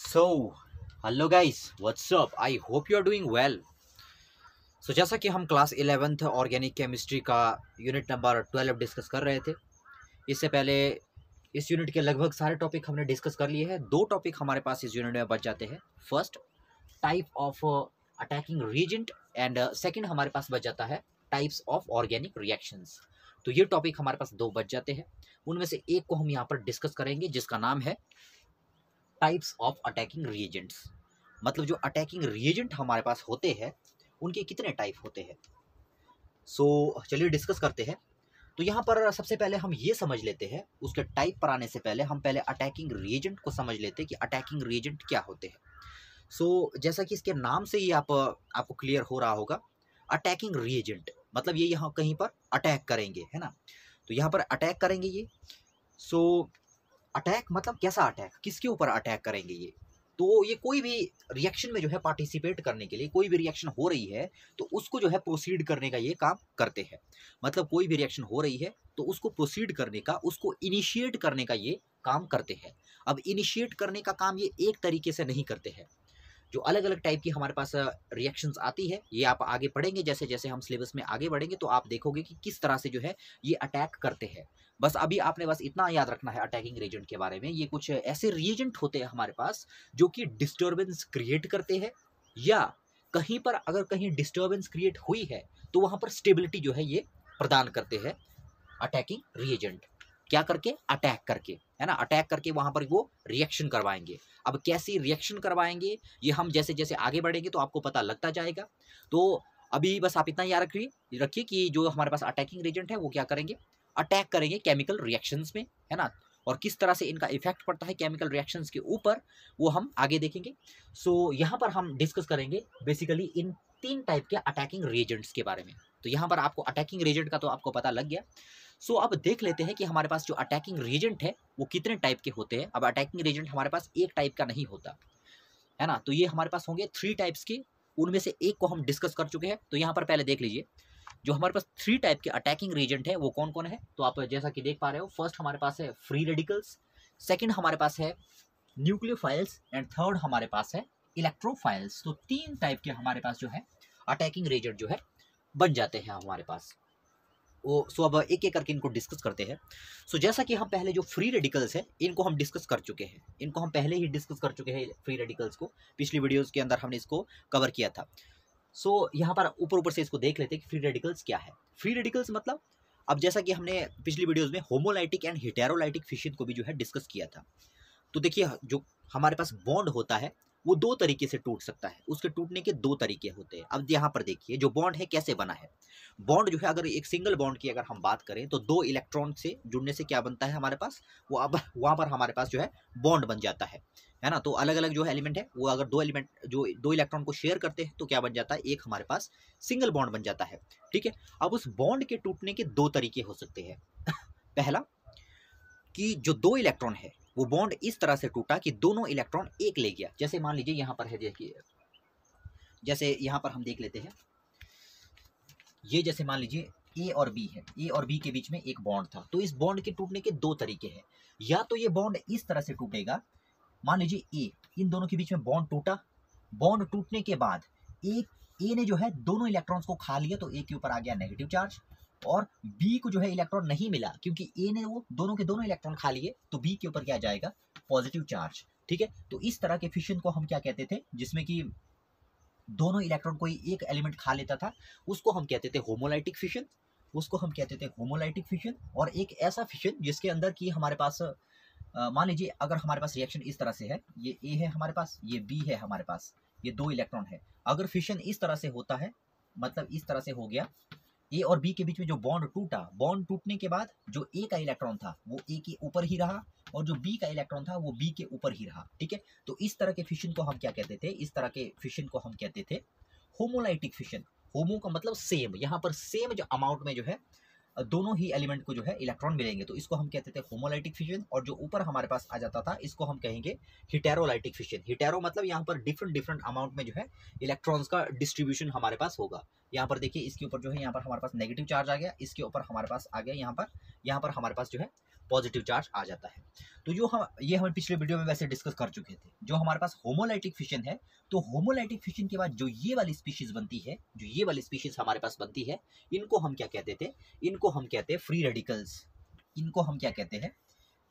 So hello guys, what's up. I hope you are doing well. So जैसा कि हम class 11th organic chemistry का unit number 12 discuss कर रहे थे। इससे पहले इस यूनिट के लगभग सारे टॉपिक हमने डिस्कस कर लिए हैं। दो टॉपिक हमारे पास इस यूनिट में बच जाते हैं। First, type of attacking reagent, and second हमारे पास बच जाता है टाइप्स ऑफ ऑर्गेनिक रिएक्शंस। तो ये टॉपिक हमारे पास दो बच जाते हैं। उनमें से एक को हम यहाँ पर डिस्कस करेंगे जिसका नाम है टाइप्स ऑफ अटैकिंग रिएजेंट्स। मतलब जो अटैकिंग रिएजेंट हमारे पास होते हैं उनके कितने टाइप होते हैं। चलिए डिस्कस करते हैं। तो यहाँ पर सबसे पहले हम ये समझ लेते हैं, उसके टाइप पर आने से पहले हम पहले अटैकिंग रिएजेंट को समझ लेते हैं कि अटैकिंग रिएजेंट क्या होते हैं। जैसा कि इसके नाम से ही आपको क्लियर हो रहा होगा, अटैकिंग रिएजेंट मतलब ये यहाँ कहीं पर अटैक करेंगे, है ना। तो यहाँ पर अटैक करेंगे ये। अटैक मतलब कैसा अटैक, किसके ऊपर अटैक करेंगे ये। तो ये कोई भी रिएक्शन में जो है पार्टिसिपेट करने के लिए, कोई भी रिएक्शन हो रही है तो उसको जो है प्रोसीड करने का ये काम करते हैं। मतलब कोई भी रिएक्शन हो रही है तो उसको प्रोसीड करने का, उसको इनिशिएट करने का ये काम करते हैं। अब इनिशिएट करने का काम ये एक तरीके से नहीं करते हैं। जो अलग अलग टाइप की हमारे पास रिएक्शंस आती है, ये आप आगे पढ़ेंगे। जैसे जैसे हम सिलेबस में आगे बढ़ेंगे तो आप देखोगे कि किस तरह से जो है ये अटैक करते हैं। बस अभी आपने बस इतना याद रखना है अटैकिंग रिएजेंट के बारे में। ये कुछ ऐसे रिएजेंट होते हैं हमारे पास जो कि डिस्टर्बेंस क्रिएट करते हैं, या कहीं पर अगर कहीं डिस्टर्बेंस क्रिएट हुई है तो वहां पर स्टेबिलिटी जो है ये प्रदान करते हैं। अटैकिंग रिएजेंट क्या करके, अटैक करके, है ना। अटैक करके वहां पर वो रिएक्शन करवाएंगे। अब कैसी रिएक्शन करवाएंगे ये हम जैसे जैसे आगे बढ़ेंगे तो आपको पता लगता जाएगा। तो अभी बस आप इतना याद रखिए कि जो हमारे पास अटैकिंग रिएजेंट है वो क्या करेंगे, अटैक करेंगे केमिकल रिएक्शंस में, है ना। और किस तरह से इनका इफेक्ट पड़ता है केमिकल रिएक्शंस के ऊपर वो हम आगे देखेंगे। यहाँ पर हम डिस्कस करेंगे बेसिकली इन तीन टाइप के अटैकिंग रिएजेंट्स के बारे में। तो यहाँ पर आपको अटैकिंग रिएजेंट का तो आपको पता लग गया। अब देख लेते हैं कि हमारे पास जो अटैकिंग रिएजेंट है वो कितने टाइप के होते हैं। अब अटैकिंग रिएजेंट हमारे पास एक टाइप का नहीं होता, है ना। तो ये हमारे पास होंगे थ्री टाइप्स के। उनमें से एक को हम डिस्कस कर चुके हैं। तो यहाँ पर पहले देख लीजिए जो हमारे पास थ्री टाइप के अटैकिंग रिएजेंट है वो कौन कौन है। तो आप जैसा कि देख पा रहे हो, फर्स्ट हमारे पास है फ्री रेडिकल्स, सेकंड हमारे पास है न्यूक्लियोफाइल्स, एंड थर्ड हमारे पास है इलेक्ट्रोफाइल्स। तो तीन टाइप के हमारे पास जो है अटैकिंग रिएजेंट जो है बन जाते हैं हमारे पास। अब एक एक करके इनको डिस्कस करते हैं। जैसा कि हम पहले जो फ्री रेडिकल्स है इनको हम डिस्कस कर चुके हैं, इनको हम पहले ही डिस्कस कर चुके हैं। फ्री रेडिकल्स को पिछली वीडियोस के अंदर हमने इसको कवर किया था। यहाँ पर ऊपर ऊपर से इसको देख लेते हैं कि फ्री रेडिकल्स क्या है। फ्री रेडिकल्स मतलब, अब जैसा कि हमने पिछली वीडियोस में होमोलाइटिक एंड हेटेरोलाइटिक फिशन को भी जो है डिस्कस किया था। तो देखिए जो हमारे पास बॉन्ड होता है वो दो तरीके से टूट सकता है, उसके टूटने के दो तरीके होते हैं। अब यहाँ पर देखिए जो बॉन्ड है कैसे बना है। बॉन्ड जो है, अगर एक सिंगल बॉन्ड की अगर हम बात करें तो दो इलेक्ट्रॉन से जुड़ने से क्या बनता है हमारे पास, वो अब वहाँ पर हमारे पास जो है बॉन्ड बन जाता है ना। तो अलग अलग जो है एलिमेंट है वो अगर दो एलिमेंट जो दो इलेक्ट्रॉन को शेयर करते हैं तो क्या बन जाता है, एक हमारे पास सिंगल बॉन्ड बन जाता है। ठीक है। अब उस बॉन्ड के टूटने के दो तरीके हो सकते हैं। पहला कि जो दो इलेक्ट्रॉन है वो बॉन्ड इस तरह से टूटा कि दोनों इलेक्ट्रॉन एक ले गया। जैसे मान लीजिए यहाँ पर है, देखिए जैसे यहाँ पर हम देख लेते हैं, ये जैसे मान लीजिए ए और बी है, ए और बी के बीच में एक बॉन्ड था। तो इस बॉन्ड के टूटने के दो तरीके हैं। या तो ये बॉन्ड इस तरह से टूटेगा, मान लीजिए ए, इन दोनों के बीच में बॉन्ड टूटा, बॉन्ड टूटने के बाद एक ए ने जो है दोनों इलेक्ट्रॉन्स को खा लिया तो ए के ऊपर आ गया नेगेटिव चार्ज, और बी को जो है इलेक्ट्रॉन नहीं मिला क्योंकि ए ने वो दोनों के दोनों इलेक्ट्रॉन खा लिए, तो बी के ऊपर क्या जाएगा, पॉजिटिव चार्ज। ठीक है। तो इस तरह के फिशन को हम क्या कहते थे, जिसमें कि दोनों इलेक्ट्रॉन कोई एक एलिमेंट खा लेता था, उसको हम कहते थे होमोलाइटिक फिशन। उसको हम कहते थे होमोलाइटिक फिशन। और एक ऐसा फिशन जिसके अंदर की हमारे पास मान लीजिए अगर हमारे पास रिएक्शन इस तरह से है, ये ए है हमारे पास, ये बी है हमारे पास, ये दो इलेक्ट्रॉन है। अगर फिशन इस तरह से होता है, मतलब इस तरह से हो गया, ए और बी के बीच में जो बॉन्ड टूटा, बॉन्ड टूटने के बाद जो ए का इलेक्ट्रॉन था वो ए के ऊपर ही रहा, और जो बी का इलेक्ट्रॉन था वो बी के ऊपर ही रहा। ठीक है। तो इस तरह के फिशन को हम क्या कहते थे, इस तरह के फिशन को हम कहते थे होमोलाइटिक फिशन। होमो का मतलब सेम, यहाँ पर सेम जो अमाउंट में जो है दोनों ही एलिमेंट को जो है इलेक्ट्रॉन मिलेंगे, तो इसको हम कहते थे होमोलाइटिक फिशन। और जो ऊपर हमारे पास आ जाता था इसको हम कहेंगे हिटेरोलाइटिक फिशन। हिटेरो मतलब यहाँ पर डिफरेंट डिफरेंट अमाउंट में जो है इलेक्ट्रॉन्स का डिस्ट्रीब्यूशन हमारे पास होगा। यहाँ पर देखिए इसके ऊपर जो है यहाँ पर हमारे पास नेगेटिव चार्ज आ गया, इसके ऊपर हमारे पास आ गया यहाँ पर हमारे पास जो है पॉजिटिव चार्ज आ जाता है। तो जो हम पिछले वीडियो में वैसे डिस्कस कर चुके थे, जो हमारे पास होमोलाइटिक फिशन है, तो होमोलाइटिक फिशन के बाद जो ये वाली स्पीशीज बनती है, जो ये वाली स्पीशीज हमारे पास बनती है, इनको हम क्या कहते थे, इनको हम कहते हैं फ्री रेडिकल्स। इनको हम क्या कहते हैं,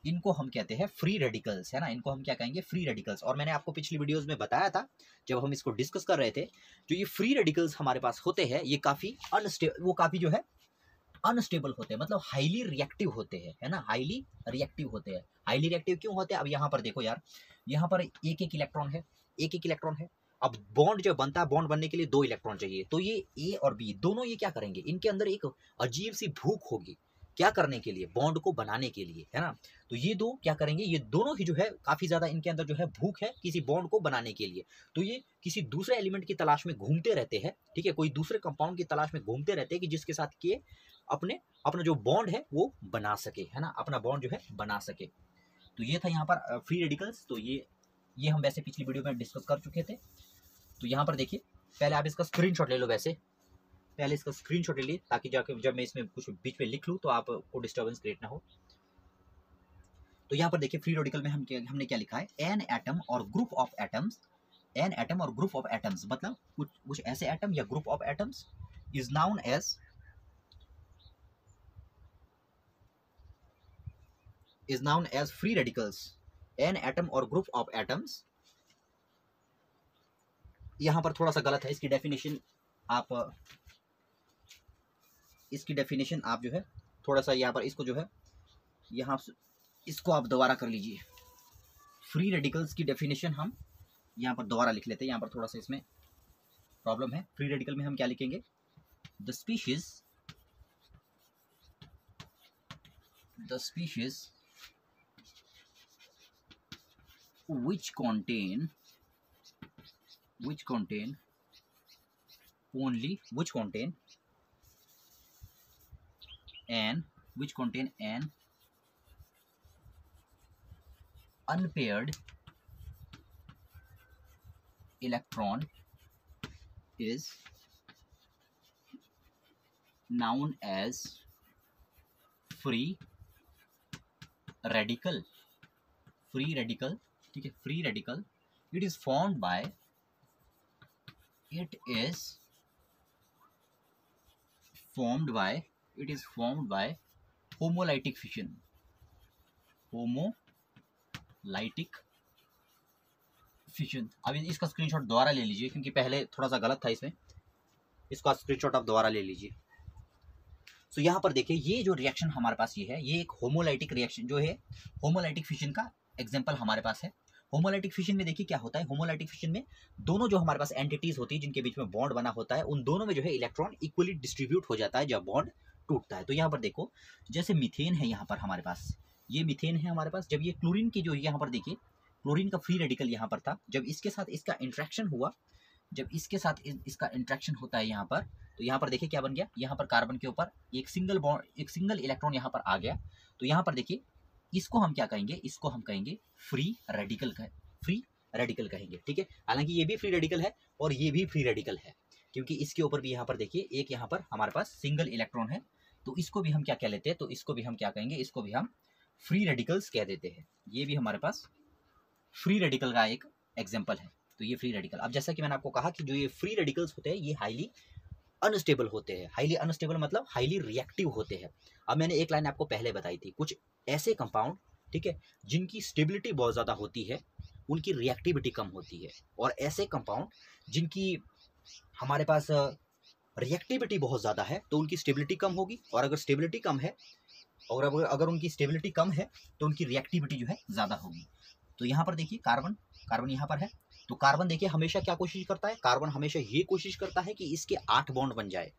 इनको हम कहते हैं फ्री रेडिकल्स, है ना, इनको हम क्या कहेंगे, फ्री रेडिकल्स। और मैंने आपको पिछली वीडियोस में बताया था जब हम इसको डिस्कस कर रहे थे, जो ये फ्री रेडिकल्स हमारे पास होते हैं, ये काफी काफी जो है अनस्टेबल होते हैं, मतलब हाईली रिएक्टिव होते हैं, है ना, हाईली रिएक्टिव होते हैं। हाईली रिएक्टिव क्यों होते हैं? अब यहाँ पर देखो यार, यहाँ पर एक एक इलेक्ट्रॉन है, एक एक इलेक्ट्रॉन है। अब बॉन्ड जो बनता है, बॉन्ड बनने के लिए 2 इलेक्ट्रॉन चाहिए, तो ये ए और बी दोनों ये क्या करेंगे, इनके अंदर एक अजीब सी भूख होगी क्या करने के लिए, बॉन्ड को बनाने के लिए, है ना। तो ये दो क्या करेंगे, ये दोनों ही जो है काफी ज्यादा इनके अंदर जो है भूख है किसी बॉन्ड को बनाने के लिए। तो ये किसी दूसरे एलिमेंट की तलाश में घूमते रहते हैं, ठीक है, कोई दूसरे कंपाउंड की तलाश में घूमते रहते हैं कि जिसके साथ के अपना जो बॉन्ड है वो बना सके, है ना, अपना बॉन्ड जो है बना सके। तो ये था यहाँ पर फ्री रेडिकल्स। तो ये हम वैसे पिछली वीडियो में डिस्कस कर चुके थे। तो यहाँ पर देखिए, पहले आप इसका स्क्रीनशॉट ले लो, वैसे पहले इसका स्क्रीनशॉट ले लिए, ताकि जाकर जब मैं इसमें कुछ बीच में लिख लूँ तो आपको डिस्टर्बेंस क्रिएट ना हो। तो यहाँ पर देखिए, फ्री रेडिकल में हमने क्या लिखा है, एन एटम और group of atoms, an atom और ग्रुप ऑफ एटम्स, मतलब कुछ ऐसे एटम या group of atoms is known as free radicals. An atom और ग्रुप ऑफ एटम्स, यहां पर थोड़ा सा गलत है, इसकी डेफिनेशन आप जो है थोड़ा सा यहाँ पर इसको जो है इसको आप दोबारा कर लीजिए। फ्री रेडिकल्स की डेफिनेशन हम यहाँ पर दोबारा लिख लेते हैं, यहाँ पर थोड़ा सा इसमें प्रॉब्लम है। फ्री रेडिकल में हम क्या लिखेंगे, the species which contain an unpaired electron is known as free radical। ठीक है, free radical, it is formed by homolytic fission। अब इसका स्क्रीनशॉट दोबारा ले लीजिए, क्योंकि पहले थोड़ा सा गलत था इसमें, इसका स्क्रीनशॉट आप दोबारा ले लीजिए। तो यहाँ पर देखिए, ये जो रिएक्शन हमारे पास ये है, ये एक होमोलाइटिक रिएक्शन जो है, होमोलाइटिक फिशन का एग्जांपल हमारे पास है। होमोलाइटिक फिशन में देखिए क्या होता है, होमोलाइटिक फिशन में दोनों जो हमारे पास एंटिटीज होती है जिनके बीच में बॉन्ड बना होता है, उन दोनों में जो है इलेक्ट्रॉन इक्वली डिस्ट्रीब्यूट हो जाता है जब बॉन्ड टूटता है। तो यहाँ पर देखो, जैसे मीथेन है यहाँ पर हमारे पास, ये मीथेन है हमारे पास, जब ये क्लोरीन की जो यहाँ पर देखिए, क्लोरीन का फ्री रेडिकल यहाँ पर था, जब इसके साथ इसका इंट्रैक्शन हुआ, जब इसके साथ इसका इंट्रैक्शन होता है यहाँ पर, तो यहाँ पर देखिए क्या बन गया, यहाँ पर कार्बन के ऊपर एक सिंगल इलेक्ट्रॉन यहाँ पर आ गया। तो यहाँ पर देखिए, इसको हम क्या कहेंगे, इसको हम कहेंगे फ्री रेडिकल कहेंगे, ठीक है। हालांकि ये भी फ्री रेडिकल है और ये भी फ्री रेडिकल है, क्योंकि इसके ऊपर भी यहाँ पर देखिए एक यहाँ पर हमारे पास सिंगल इलेक्ट्रॉन है, तो इसको भी हम क्या कह लेते हैं, तो इसको भी हम क्या कहेंगे, इसको भी हम फ्री रेडिकल्स कह देते हैं। ये भी हमारे पास फ्री रेडिकल का एक एग्जाम्पल है। तो ये फ्री रेडिकल, अब जैसा कि मैंने आपको कहा कि जो ये फ्री रेडिकल्स होते हैं ये हाईली अनस्टेबल होते हैं। हाईली अनस्टेबल मतलब हाईली रिएक्टिव होते हैं। अब मैंने एक लाइन आपको पहले बताई थी, कुछ ऐसे कंपाउंड, ठीक है, जिनकी स्टेबिलिटी बहुत ज़्यादा होती है, उनकी रिएक्टिविटी कम होती है, और ऐसे कंपाउंड जिनकी हमारे पास रिएक्टिविटी बहुत ज़्यादा है तो उनकी स्टेबिलिटी कम होगी, और अगर स्टेबिलिटी कम है और अगर उनकी स्टेबिलिटी कम है तो उनकी रिएक्टिविटी जो है ज़्यादा होगी। तो यहाँ पर देखिए कार्बन यहाँ पर है, तो कार्बन देखिए हमेशा क्या कोशिश करता है, कार्बन हमेशा ये कोशिश करता है कि इसके 8 बॉन्ड बन जाए,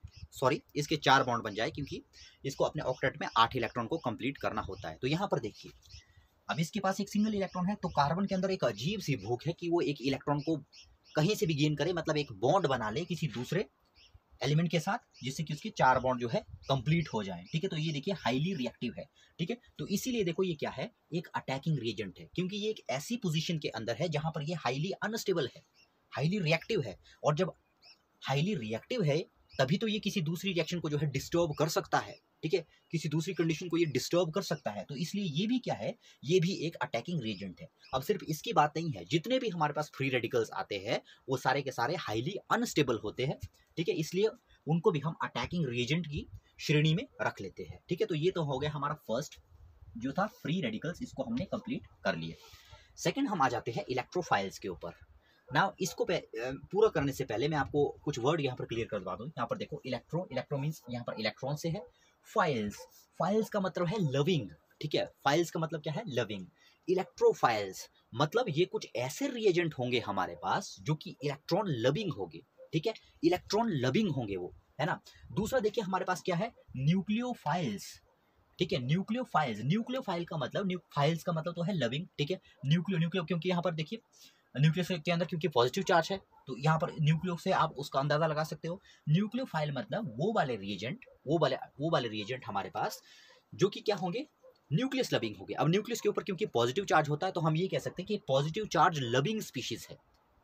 इसके 4 बॉन्ड बन जाए, क्योंकि इसको अपने ऑक्टेट में 8 इलेक्ट्रॉन को कंप्लीट करना होता है। तो यहाँ पर देखिए, अब इसके पास एक सिंगल इलेक्ट्रॉन है, तो कार्बन के अंदर एक अजीब सी भूख है कि वो एक इलेक्ट्रॉन को कहीं से भी गेन करे, मतलब एक बॉन्ड बना ले किसी दूसरे एलिमेंट के साथ, जिससे कि उसके 4 बॉन्ड जो है कंप्लीट हो जाए, ठीक है। तो ये देखिए हाईली रिएक्टिव है, ठीक है। तो इसीलिए देखो ये क्या है, एक अटैकिंग रिएजेंट है, क्योंकि ये एक ऐसी पोजीशन के अंदर है जहां पर ये हाईली अनस्टेबल है, हाईली रिएक्टिव है, और जब हाईली रिएक्टिव है तभी तो ये किसी दूसरी रिएक्शन को जो है डिस्टर्ब कर सकता है, ठीक है, किसी दूसरी कंडीशन को ये डिस्टर्ब कर सकता है, तो इसलिए ये भी क्या है, ये भी एक अटैकिंग रिएजेंट है। अब सिर्फ इसकी बात नहीं है, जितने भी हमारे पास फ्री रेडिकल्स आते हैं वो सारे के सारे हाईली अनस्टेबल होते हैं, ठीक है, इसलिए उनको भी हम अटैकिंग रिएजेंट की श्रेणी में रख लेते हैं, ठीक है। तो ये तो हो गया हमारा फर्स्ट जो था फ्री रेडिकल्स, इसको हमने कंप्लीट कर लिए। सेकंड हम आ जाते हैं इलेक्ट्रोफाइल्स के ऊपर। नाउ इसको पूरा करने से पहले मैं आपको कुछ वर्ड यहाँ पर क्लियर करवा दूँ। यहाँ पर देखो, इलेक्ट्रो मीन्स यहाँ पर इलेक्ट्रॉन से है, फाइल्स का मतलब है लविंग, ठीक है, फाइल्स का मतलब क्या है, लविंग। इलेक्ट्रोफाइल्स मतलब ये कुछ ऐसे रिएजेंट होंगे हमारे पास जो कि इलेक्ट्रॉन लविंग होंगे, ठीक है, इलेक्ट्रॉन लविंग होंगे वो, है ना। दूसरा देखिए हमारे पास क्या है, न्यूक्लियोफाइल्स, ठीक है, न्यूक्लियोफाइल का मतलब, फाइल्स का मतलब तो है लविंग, ठीक है। न्यूक्लियो क्योंकि यहाँ पर देखिए न्यूक्लियस के अंदर क्योंकि पॉजिटिव चार्ज है, तो यहाँ पर न्यूक्लियो से आप उसका अंदाजा लगा सकते हो। न्यूक्लियोफाइल मतलब वो वाले रिएजेंट हमारे पास जो कि क्या होंगे, न्यूक्लियस लविंग होंगे। अब न्यूक्लियस के ऊपर क्योंकि पॉजिटिव चार्ज होता है, तो हम ये कह सकते हैं कि पॉजिटिव चार्ज लविंग स्पीशीज है,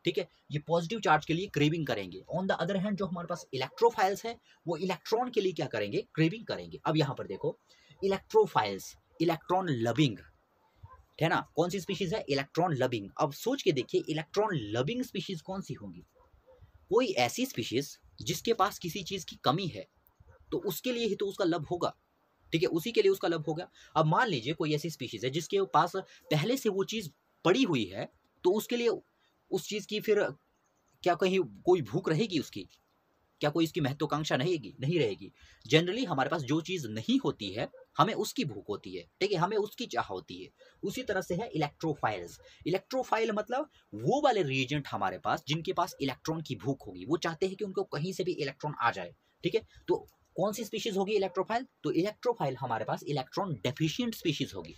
ठीक है, ये पॉजिटिव चार्ज के लिए क्रेविंग करेंगे। ऑन द अदर हैंड जो हमारे पास इलेक्ट्रोफाइल्स है वो इलेक्ट्रॉन के लिए क्या करेंगे, क्रेविंग करेंगे। अब यहाँ पर देखो, इलेक्ट्रोफाइल्स इलेक्ट्रॉन लविंग है ना, कौन सी स्पीशीज है, इलेक्ट्रॉन लविंग। अब सोच के देखिए इलेक्ट्रॉन लविंग स्पीशीज कौन सी होंगी, कोई ऐसी स्पीशीज जिसके पास किसी चीज की कमी है, तो उसके लिए ही तो उसका लब होगा, ठीक है, उसी के लिए उसका लब होगा। अब मान लीजिए कोई ऐसी स्पीशीज है जिसके पास पहले से वो चीज पड़ी हुई है, तो उसके लिए उस चीज की फिर क्या कहीं कोई भूख रहेगी उसकी, क्या कोई इसकी महत्वाकांक्षा नहीं रहेगी। जनरली हमारे पास जो चीज नहीं होती है हमें उसकी भूख होती है, ठीक है, हमें उसकी चाह होती है। उसी तरह से है इलेक्ट्रोफाइल मतलब वो वाले रिएजेंट हमारे पास जिनके पास इलेक्ट्रॉन की भूख होगी, वो चाहते हैं कि उनको कहीं से भी इलेक्ट्रॉन आ जाए, ठीक है। तो कौन सी स्पीशीज होगी इलेक्ट्रोफाइल, तो इलेक्ट्रोफाइल हमारे पास इलेक्ट्रॉन डेफिशिएंट स्पीशीज होगी।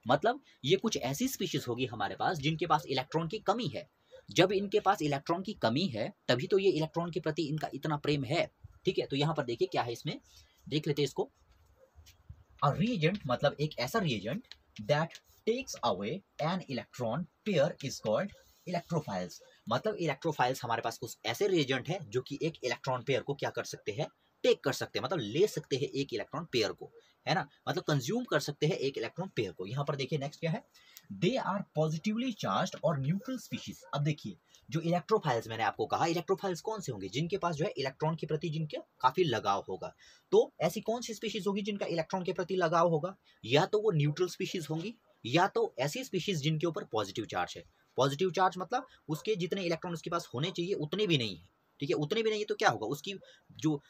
मतलब ये कुछ ऐसी स्पीशीज होगी हमारे पास जिनके पास इलेक्ट्रॉन की कमी है। जब इनके पास इलेक्ट्रॉन की कमी है तभी तो ये इलेक्ट्रॉन के प्रति इनका इतना प्रेम है, ठीक है। तो यहाँ पर देखिए क्या है, इसमें देख लेते हैं इसको। अ रिएजेंट मतलब एक ऐसा reagent that takes away an electron pair is called electrophiles. मतलब इलेक्ट्रोफाइल्स हमारे पास कुछ ऐसे रिएजेंट है जो कि एक इलेक्ट्रॉन पेयर को क्या कर सकते हैं, टेक कर सकते हैं, मतलब ले सकते हैं एक इलेक्ट्रॉन पेयर को, है ना, मतलब कंज्यूम कर सकते हैं एक इलेक्ट्रॉन पेयर को। यहाँ पर देखिए नेक्स्ट क्या है, दे आर पॉजिटिवली चार्ज्ड और न्यूट्रल स्पीशीज। अब देखिए जो इलेक्ट्रोफाइल्स मैंने आपको कहा, इलेक्ट्रोफाइल्स कौन से होंगे, जिनके पास जो है इलेक्ट्रॉन के प्रति जिनके काफी लगाव होगा। तो ऐसी कौन सी स्पीशीज होगी जिनका इलेक्ट्रॉन के प्रति लगाव होगा, या तो वो न्यूट्रल स्पीशीज होंगी, या तो ऐसी स्पीशीज जिनके ऊपर पॉजिटिव चार्ज है। पॉजिटिव चार्ज मतलब उसके जितने इलेक्ट्रॉन उसके पास होने चाहिए उतने भी नहीं है, ठीक है, उतने भी नहीं है, तो क्या होगा, उसकी जो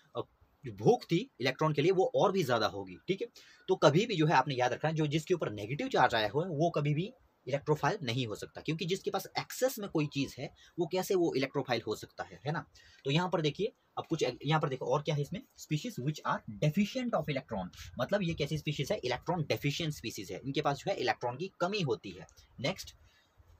भूख थी इलेक्ट्रॉन के लिए वो और भी ज्यादा होगी, ठीक है। तो कभी भी जो है आपने याद रखना है, जो जिसके ऊपर नेगेटिव चार्ज आया हुआ है वो कभी भी इलेक्ट्रोफाइल नहीं हो सकता, क्योंकि जिसके पास एक्सेस में कोई चीज है वो कैसे वो इलेक्ट्रोफाइल हो सकता है ना। तो यहाँ पर देखिए, अब कुछ यहाँ पर देखो और क्या है इसमें, species which are deficient of electron. मतलब ये कैसी स्पीशीज है, इलेक्ट्रॉन डेफिशिएंट स्पीशीज है, इनके पास जो है इलेक्ट्रॉन की कमी होती है। Next,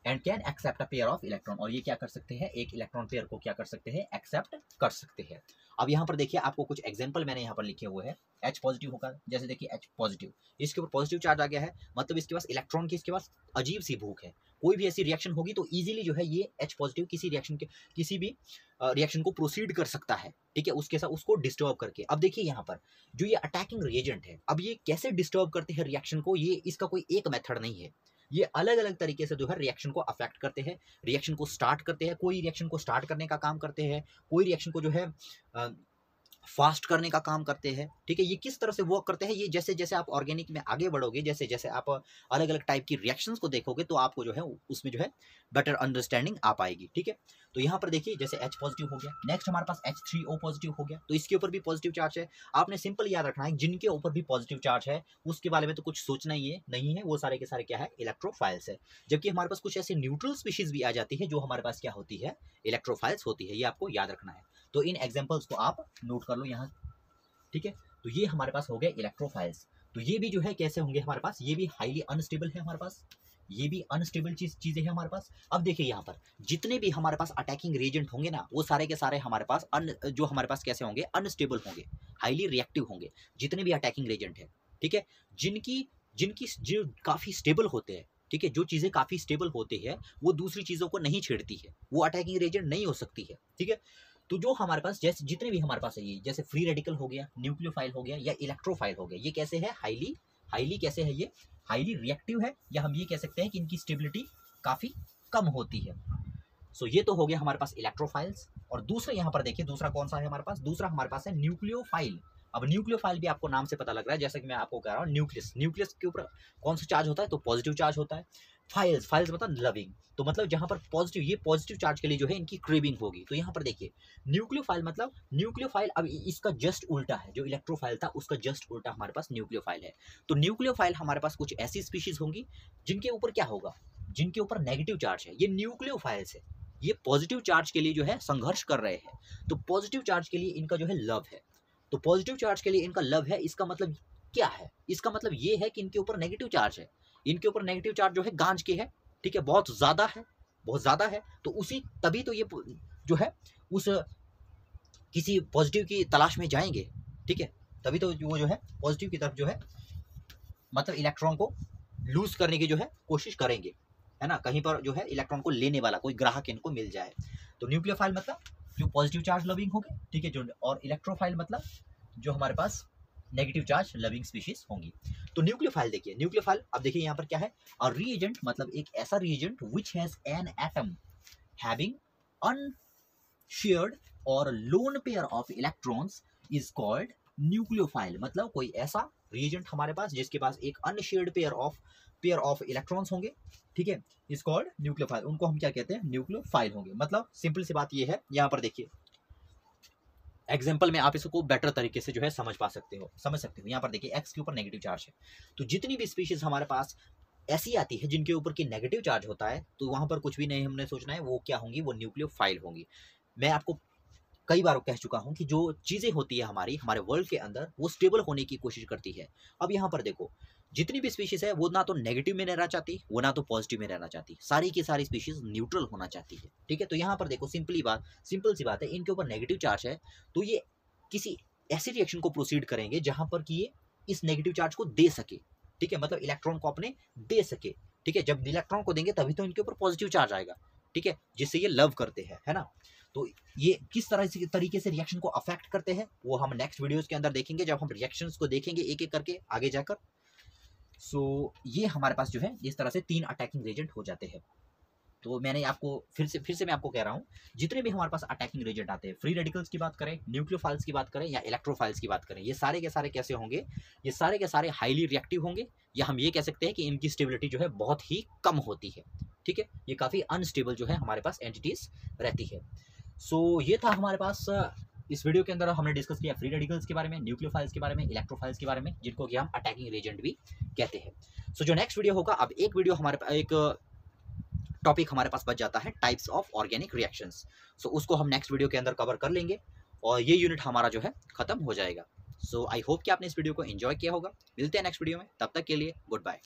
and can accept a pair of electron, और ये क्या कर सकते हैं, एक इलेक्ट्रॉन पेयर को क्या कर सकते हैं, एक्सेप्ट कर सकते हैं। अब यहाँ पर देखिए आपको कुछ एग्जांपल मैंने यहाँ पर लिखे हुए हैं। H पॉजिटिव होगा, जैसे देखिए H पॉजिटिव, इसके ऊपर पॉजिटिव चार्ज आ गया है, मतलब इसके पास इलेक्ट्रॉन की इसके पास अजीब सी भूख है। कोई भी ऐसी रिएक्शन होगी तो इजीली जो है ये H पॉजिटिव किसी भी रिएक्शन को प्रोसीड कर सकता है, ठीक है, उसके साथ उसको डिस्टर्ब करके। अब देखिए यहाँ पर जो ये अटैकिंग रिएजेंट है, अब ये कैसे डिस्टर्ब करते हैं रिएक्शन को, ये इसका कोई एक मेथड नहीं है, ये अलग अलग तरीके से जो है रिएक्शन को अफेक्ट करते हैं, रिएक्शन को स्टार्ट करते हैं। कोई रिएक्शन को स्टार्ट करने का काम करते हैं, कोई रिएक्शन को जो है फास्ट करने का काम करते हैं, ठीक है। ये किस तरह से वर्क करते हैं, ये जैसे जैसे आप ऑर्गेनिक में आगे बढ़ोगे, जैसे जैसे आप अलग अलग टाइप की रिएक्शंस को देखोगे, तो आपको जो है उसमें जो है बेटर अंडरस्टैंडिंग आ पाएगी, ठीक है। तो यहाँ पर देखिए जैसे H पॉजिटिव हो गया, नेक्स्ट हमारे पास H3O पॉजिटिव हो गया, तो इसके ऊपर भी पॉजिटिव चार्ज है। आपने सिंपल याद रखना है, जिनके ऊपर भी पॉजिटिव चार्ज है उसके बारे में तो कुछ सोचना ही नहीं है, वो सारे के सारे क्या है, इलेक्ट्रोफाइल्स है। जबकि हमारे पास कुछ ऐसे न्यूट्रल स्पीशीज भी आ जाती है जो हमारे पास क्या होती है, इलेक्ट्रोफाइल्स होती है, ये आपको याद रखना है। तो इन एग्जाम्पल्स को आप नोट कर लो यहाँ, ठीक है। तो ये हमारे पास हो गए इलेक्ट्रोफाइल्स। तो ये भी जो है कैसे होंगे हमारे पास, ये भी हाईली अनस्टेबल है हमारे पास, ये भी अनस्टेबल चीजें हैं हमारे पास। अब देखिए यहाँ पर जितने भी हमारे पास अटैकिंग रिएजेंट होंगे ना, वो सारे के सारे हमारे पास जो हमारे पास कैसे होंगे, अनस्टेबल होंगे, हाईली रिएक्टिव होंगे। जितने भी अटैकिंग रिएजेंट है, ठीक है, जिनकी जिनकी जो काफी स्टेबल होते हैं, ठीक है, जो चीजें काफी स्टेबल होती है वो दूसरी चीजों को नहीं छेड़ती है, वो अटैकिंग रिएजेंट नहीं हो सकती है, ठीक है। तो जो हमारे पास जैसे जितने भी हमारे पास है ये, जैसे फ्री रेडिकल हो गया, न्यूक्लियोफाइल हो गया या इलेक्ट्रोफाइल हो गया, ये कैसे है, हाईली कैसे है, ये हाईली रिएक्टिव है, या हम ये कह सकते हैं कि इनकी स्टेबिलिटी काफ़ी कम होती है। सो ये तो हो गया हमारे पास इलेक्ट्रोफाइल्स। और दूसरा यहाँ पर देखिए, दूसरा कौन सा है हमारे पास, दूसरा हमारे पास है न्यूक्लियोफाइल। अब न्यूक्लियोफाइल भी आपको नाम से पता लग रहा है, जैसे कि मैं आपको कह रहा हूँ न्यूक्लियस के ऊपर कौन सा चार्ज होता है, तो पॉजिटिव चार्ज होता है। फाइल्स मतलब लविंग, तो मतलब जहाँ पर पॉजिटिव, ये पॉजिटिव चार्ज के लिए जो है इनकी क्रेविंग होगी। तो यहाँ पर देखिए न्यूक्लियोफाइल मतलब न्यूक्लियोफाइल, अब इसका जस्ट उल्टा है, जो इलेक्ट्रोफाइल था उसका जस्ट उल्टा हमारे पास न्यूक्लियोफाइल है। तो न्यूक्लियोफाइल हमारे पास कुछ ऐसी स्पीशीज होंगी जिनके ऊपर क्या होगा, जिनके ऊपर नेगेटिव चार्ज है। ये न्यूक्लियोफाइल्स है, ये पॉजिटिव चार्ज के लिए जो है संघर्ष कर रहे हैं। तो पॉजिटिव चार्ज के लिए इनका जो है लव है, तो पॉजिटिव चार्ज के लिए इनका लव है। इसका मतलब क्या है, इसका मतलब ये है कि इनके ऊपर नेगेटिव चार्ज है, इनके ऊपर नेगेटिव चार्ज जो है गांज के है, ठीक है, बहुत ज़्यादा है, बहुत ज़्यादा है। तो उसी तभी तो ये जो है उस किसी पॉजिटिव की तलाश में जाएंगे, ठीक है, तभी तो वो जो है पॉजिटिव की तरफ जो है मतलब इलेक्ट्रॉन को लूज करने की जो है कोशिश करेंगे, है ना, कहीं पर जो है इलेक्ट्रॉन को लेने वाला कोई ग्राहक इनको मिल जाए। तो न्यूक्लियोफाइल मतलब जो पॉजिटिव चार्ज लविंग होंगे, ठीक है, जो, और इलेक्ट्रोफाइल मतलब जो हमारे पास नेगेटिव चार्ज लविंग स्पीशीज होंगी। तो न्यूक्लियोफाइल देखिए, न्यूक्लियोफाइल अब देखिए यहाँ पर क्या है, और रीएजेंट मतलब एक ऐसा reagent which has an atom having unshared और lone pair of electrons is called nucleophile. मतलब कोई ऐसा रीएजेंट हमारे पास जिसके पास एक अनशेयर्ड पेयर ऑफ इलेक्ट्रॉन्स होंगे, ठीक है, इज कॉल्ड न्यूक्लियोफाइल। उनको हम क्या कहते हैं, न्यूक्लियोफाइल होंगे। मतलब सिंपल सी बात ये है, यहाँ पर देखिए एग्जाम्पल में आप इसको बेटर तरीके से जो है समझ सकते हो। यहाँ पर देखिए एक्स के ऊपर नेगेटिव चार्ज है, तो जितनी भी स्पीशीज हमारे पास ऐसी आती है जिनके ऊपर की नेगेटिव चार्ज होता है, तो वहां पर कुछ भी नहीं हमने सोचना है, वो क्या होंगी, वो न्यूक्लियोफाइल होंगी। मैं आपको कई बार कह चुका हूं कि जो चीज़ें होती है हमारे वर्ल्ड के अंदर, वो स्टेबल होने की कोशिश करती है। अब यहाँ पर देखो जितनी भी स्पीशीज है वो ना तो नेगेटिव में रहना चाहती, वो ना तो पॉजिटिव में रहना चाहती, सारी की सारी स्पीशीज न्यूट्रल होना चाहती है, ठीक है। तो यहाँ पर देखो सिंपल सी बात है, इनके ऊपर नेगेटिव चार्ज है, तो ये किसी ऐसे रिएक्शन को प्रोसीड करेंगे जहां पर कि ये इस नेगेटिव चार्ज को दे सके, ठीक है, मतलब इलेक्ट्रॉन को अपने दे सके, ठीक है। जब इलेक्ट्रॉन को देंगे तभी तो इनके ऊपर पॉजिटिव चार्ज आएगा, ठीक है, जिससे ये लव करते हैं, है ना। तो ये किस तरीके से रिएक्शन को अफेक्ट करते हैं वो हम नेक्स्ट वीडियोस के अंदर देखेंगे, जब हम रिएक्शंस को देखेंगे एक एक करके आगे जाकर। सो ये हमारे पास जो है इस तरह से 3 अटैकिंग एजेंट हो जाते हैं। तो मैंने आपको फिर से मैं आपको कह रहा हूँ, जितने भी हमारे पास अटैकिंग एजेंट आते हैं, फ्री रेडिकल्स की बात करें, न्यूक्लियोफाइल्स की बात करें या इलेक्ट्रोफाइल्स की बात करें, ये सारे के सारे कैसे होंगे, ये सारे के सारे हाईली रिएक्टिव होंगे, या हम ये कह सकते हैं कि इनकी स्टेबिलिटी जो है बहुत ही कम होती है, ठीक है, ये काफ़ी अनस्टेबल जो है हमारे पास एंटिटीज रहती है। सो ये था हमारे पास इस वीडियो के अंदर हमने डिस्कस किया फ्री रेडिकल्स के बारे में, न्यूक्लियोफाइल्स के बारे में, इलेक्ट्रोफाइल्स के बारे में, जिनको कि हम अटैकिंग एजेंट भी कहते हैं। सो जो नेक्स्ट वीडियो होगा, अब एक वीडियो हमारे पास एक टॉपिक हमारे पास बच जाता है टाइप्स ऑफ ऑर्गेनिक रिएक्शंस। सो उसको हम नेक्स्ट वीडियो के अंदर कवर कर लेंगे और ये यूनिट हमारा जो है खत्म हो जाएगा। सो आई होप कि आपने इस वीडियो को एंजॉय किया होगा। मिलते हैं नेक्स्ट वीडियो में, तब तक के लिए गुड बाय।